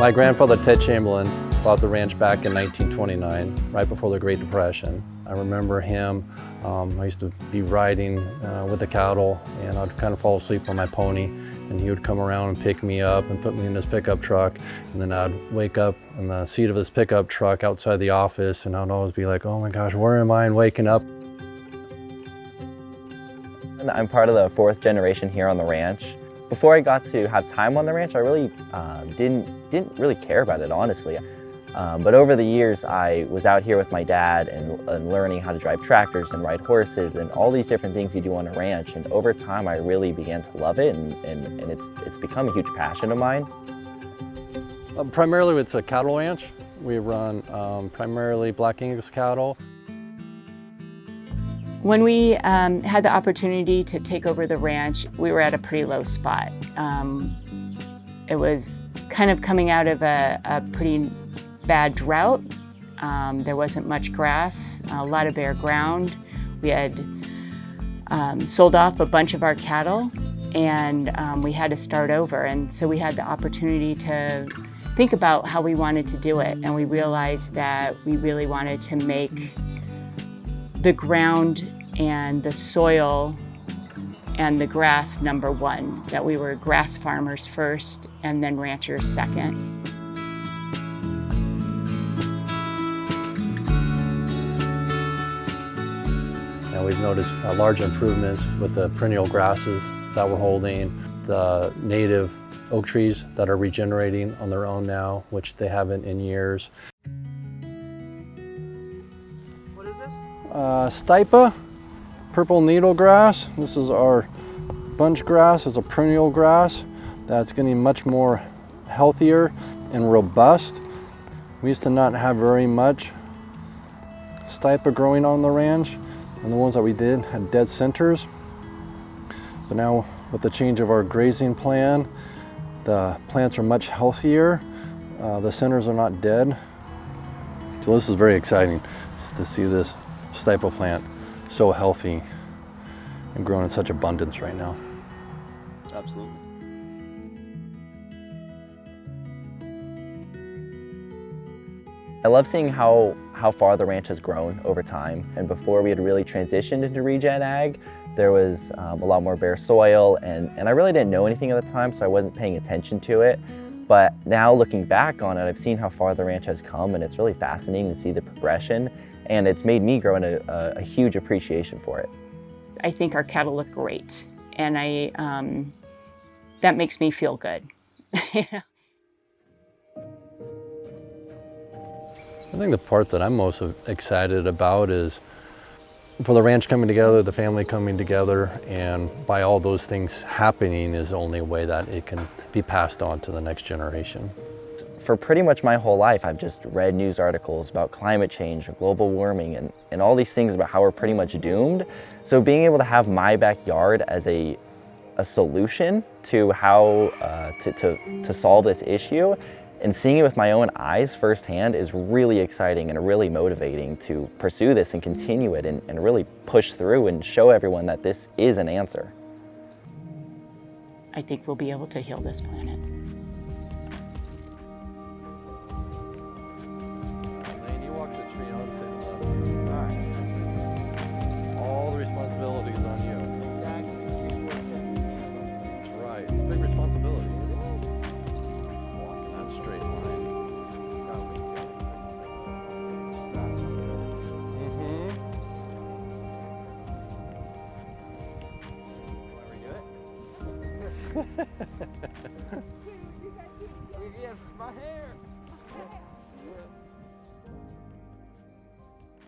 My grandfather, Ted Chamberlin, bought the ranch back in 1929, right before the Great Depression. I remember him, I used to be riding with the cattle, and I'd kind of fall asleep on my pony, and he would come around and pick me up and put me in his pickup truck, and then I'd wake up in the seat of his pickup truck outside the office, and I'd always be like, oh my gosh, where am I? And waking up. I'm part of the fourth generation here on the ranch. Before I got to have time on the ranch, I really didn't really care about it, honestly. But over the years, I was out here with my dad and learning how to drive tractors and ride horses and all these different things you do on a ranch. And over time, I really began to love it, and it's become a huge passion of mine. Primarily, it's a cattle ranch. We run primarily Black Angus cattle. When we had the opportunity to take over the ranch, we were at a pretty low spot. It was kind of coming out of a pretty bad drought. There wasn't much grass, a lot of bare ground. We had sold off a bunch of our cattle, and we had to start over. And so we had the opportunity to think about how we wanted to do it. And we realized that we really wanted to make the ground and the soil and the grass number one, that we were grass farmers first and then ranchers second. And we've noticed large improvements with the perennial grasses that we're holding, the native oak trees that are regenerating on their own now, which they haven't in years. What is this? Stipa, purple needle grass. This is our bunch grass. It's a perennial grass that's getting much more healthier and robust. We used to not have very much stipa growing on the ranch, and the ones that we did had dead centers. But now with the change of our grazing plan, the plants are much healthier. The centers are not dead. So this is very exciting to see this stipa plant so healthy and growing in such abundance right now. Absolutely. I love seeing how far the ranch has grown over time. And before we had really transitioned into regen ag, there was a lot more bare soil, and I really didn't know anything at the time, so I wasn't paying attention to it. But now looking back on it, I've seen how far the ranch has come, and it's really fascinating to see the progression, and it's made me grow in a huge appreciation for it. I think our cattle look great, and that makes me feel good. I think the part that I'm most excited about is for the ranch coming together, the family coming together, and by all those things happening is the only way that it can be passed on to the next generation. For pretty much my whole life, I've just read news articles about climate change, global warming, and all these things about how we're pretty much doomed. So being able to have my backyard as a solution to how to solve this issue, and seeing it with my own eyes firsthand is really exciting and really motivating to pursue this and continue it and really push through and show everyone that this is an answer. I think we'll be able to heal this planet. All the responsibility is on you. That's right. It's a big responsibility. Walking that straight line. You get my hair.